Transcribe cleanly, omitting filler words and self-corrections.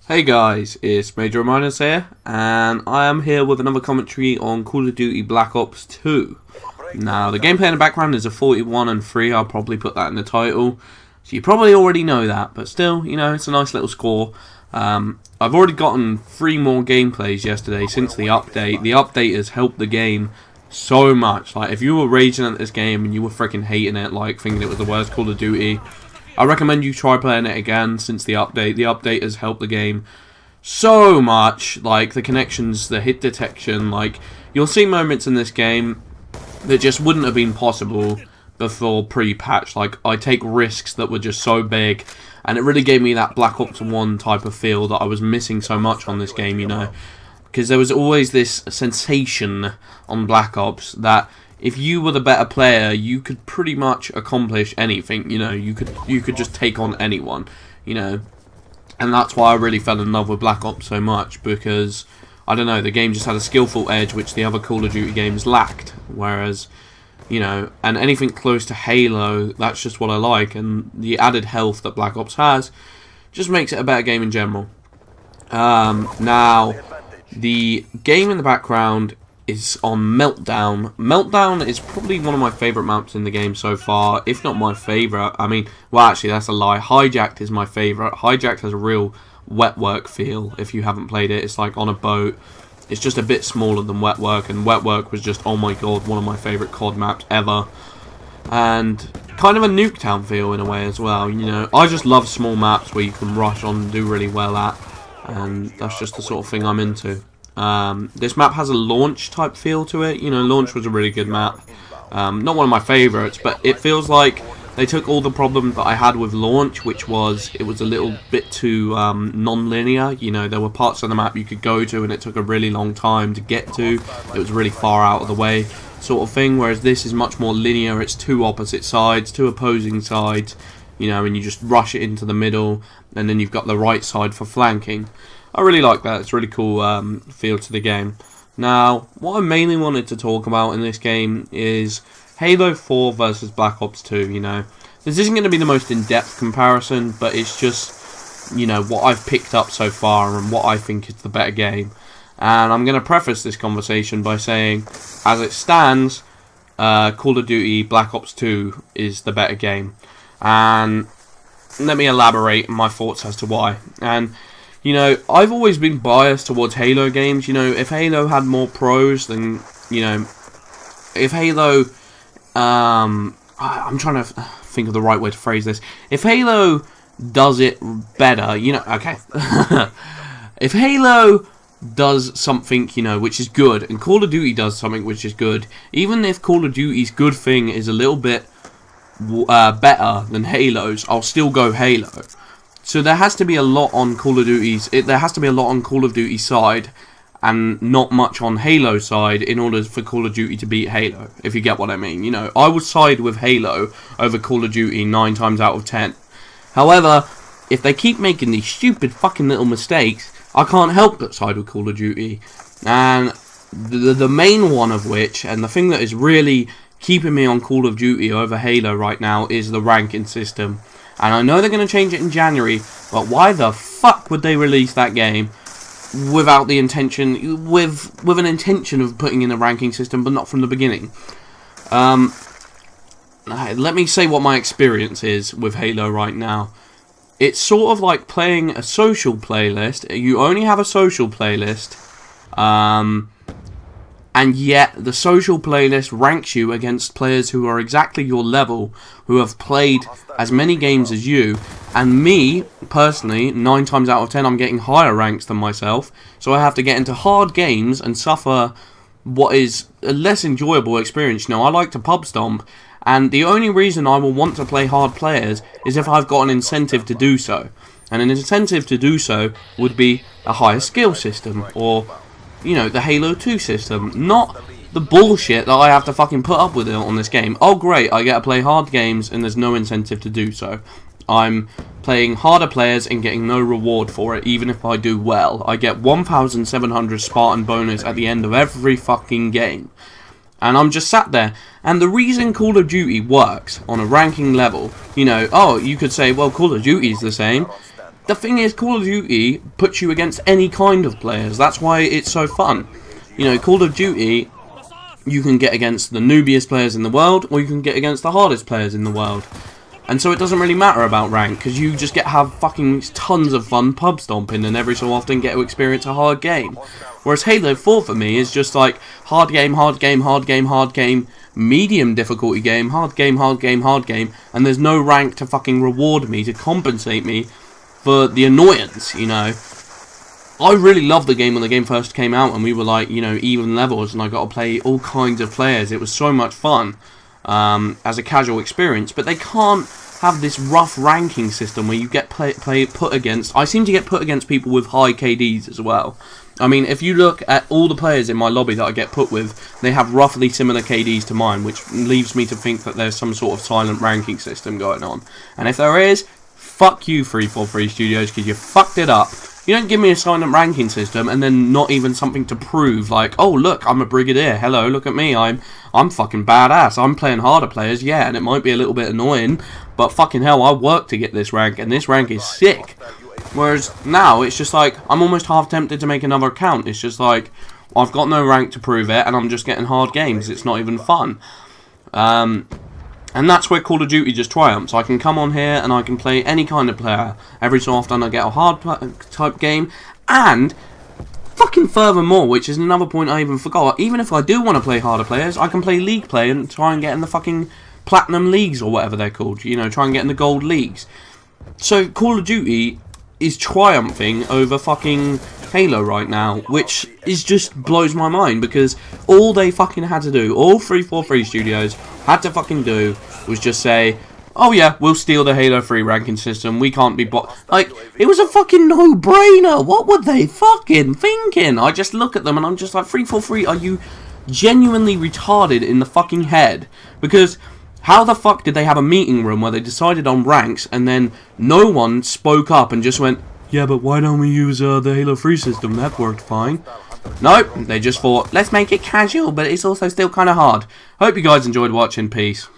Hey guys, it's Major Minus here, and I am here with another commentary on Call of Duty Black Ops 2. Now, the gameplay in the background is a 41 and 3, I'll probably put that in the title, so you probably already know that, but still, you know, it's a nice little score. I've already gotten 3 more gameplays yesterday since the update. The update has helped the game so much. Like, if you were raging at this game and you were freaking hating it, like thinking it was the worst Call of Duty, I recommend you try playing it again since the update. The update has helped the game so much. Like, the connections, the hit detection, like, you'll see moments in this game that just wouldn't have been possible before pre-patch. Like, I take risks that were just so big, and it really gave me that Black Ops 1 type of feel that I was missing so much on this game, you know. Because there was always this sensation on Black Ops that if you were the better player, you could pretty much accomplish anything, you know. You could just take on anyone, you know. And that's why I really fell in love with Black Ops so much, because, I don't know, the game just had a skillful edge which the other Call of Duty games lacked. Whereas, you know, and anything close to Halo, that's just what I like. And the added health that Black Ops has just makes it a better game in general. Now, the game in the background is on Meltdown. Meltdown is probably one of my favourite maps in the game so far, if not my favourite. I mean, well, actually, that's a lie. Hijacked is my favourite. Hijacked has a real wet work feel. If you haven't played it, it's like on a boat. It's just a bit smaller than wet work, and wet work was just, oh my god, one of my favourite COD maps ever. And kind of a Nuketown feel in a way as well. You know, I just love small maps where you can rush on and do really well at, and that's just the sort of thing I'm into. This map has a launch type feel to it. You know, launch was a really good map. Not one of my favourites, but it feels like they took all the problems that I had with launch, which was it was a little bit too non-linear. You know, there were parts of the map you could go to and it took a really long time to get to. It was really far out of the way sort of thing, whereas this is much more linear. It's two opposite sides, two opposing sides, you know, and you just rush it into the middle, and then you've got the right side for flanking. I really like that. It's a really cool feel to the game. Now, what I mainly wanted to talk about in this game is Halo 4 versus Black Ops 2, you know. This isn't going to be the most in-depth comparison, but it's just, you know, what I've picked up so far and what I think is the better game. And I'm going to preface this conversation by saying, as it stands, Call of Duty Black Ops 2 is the better game. And let me elaborate my thoughts as to why. And you know, I've always been biased towards Halo games. You know, if Halo had more pros, then, you know, if Halo, I'm trying to think of the right way to phrase this. If Halo does it better, you know, okay. If Halo does something, you know, which is good, and Call of Duty does something which is good, even if Call of Duty's good thing is a little bit better than Halo's, I'll still go Halo. So there has to be a lot on Call of Duty's. There has to be a lot on Call of Duty's side, and not much on Halo's side in order for Call of Duty to beat Halo. If you get what I mean, you know, I would side with Halo over Call of Duty 9 times out of 10. However, if they keep making these stupid fucking little mistakes, I can't help but side with Call of Duty. And the main one of which, and the thing that is really keeping me on Call of Duty over Halo right now, is the ranking system. And I know they're going to change it in January, but why the fuck would they release that game without the intention, with an intention of putting in a ranking system, but not from the beginning? Let me say what my experience is with Halo right now. It's sort of like playing a social playlist. You only have a social playlist, and yet the social playlist ranks you against players who are exactly your level, who have played as many games as you. And me, personally, 9 times out of 10, I'm getting higher ranks than myself. So I have to get into hard games and suffer what is a less enjoyable experience. You know, I like to pub stomp, and the only reason I will want to play hard players is if I've got an incentive to do so. And an incentive to do so would be a higher skill system, or, you know, the Halo 2 system, not the bullshit that I have to fucking put up with on this game. Oh great, I get to play hard games and there's no incentive to do so. I'm playing harder players and getting no reward for it, even if I do well. I get 1,700 Spartan bonus at the end of every fucking game. And I'm just sat there. And the reason Call of Duty works on a ranking level, you know, oh, you could say, well, Call of Duty is the same. the thing is, Call of Duty puts you against any kind of players. That's why it's so fun. You know, Call of Duty, you can get against the noobiest players in the world, or you can get against the hardest players in the world. And so it doesn't really matter about rank, because you just get to have fucking tons of fun pub stomping, and every so often get to experience a hard game. Whereas Halo 4 for me is just like hard game, hard game, hard game, hard game, medium difficulty game, hard game, hard game, hard game, and there's no rank to fucking reward me, to compensate me for the annoyance, you know. I really loved the game when the game first came out, and we were like, you know, even levels, and I got to play all kinds of players. It was so much fun as a casual experience, but they can't have this rough ranking system where you get put against. I seem to get put against people with high KDs as well. I mean, if you look at all the players in my lobby that I get put with, they have roughly similar KDs to mine, which leaves me to think that there's some sort of silent ranking system going on. And if there is, fuck you 343 Studios, because you fucked it up. You don't give me a silent ranking system and then not even something to prove, like, oh look, I'm a brigadier, hello, look at me, I'm fucking badass, I'm playing harder players, yeah, and it might be a little bit annoying, but fucking hell, I worked to get this rank, and this rank is sick. Whereas now, it's just like, I'm almost half tempted to make another account. It's just like, I've got no rank to prove it, and I'm just getting hard games. It's not even fun. And that's where Call of Duty just triumphs. I can come on here, and I can play any kind of player. Every so often, I get a hard type game, and fucking furthermore, which is another point I even forgot, even if I do want to play harder players, I can play league play and try and get in the fucking platinum leagues, or whatever they're called. You know, try and get in the gold leagues. So, Call of Duty is triumphing over fucking Halo right now, which is just blows my mind, because all they fucking had to do, all 343 Studios had to fucking do, was just say, oh yeah, we'll steal the Halo 3 ranking system, we can't be like, it was a fucking no-brainer. What were they fucking thinking? I just look at them and I'm just like, 343, are you genuinely retarded in the fucking head? Because how the fuck did they have a meeting room where they decided on ranks and then no one spoke up and just went, yeah, but why don't we use the Halo 3 system? That worked fine. Nope, they just thought, let's make it casual, but it's also still kind of hard. Hope you guys enjoyed watching. Peace.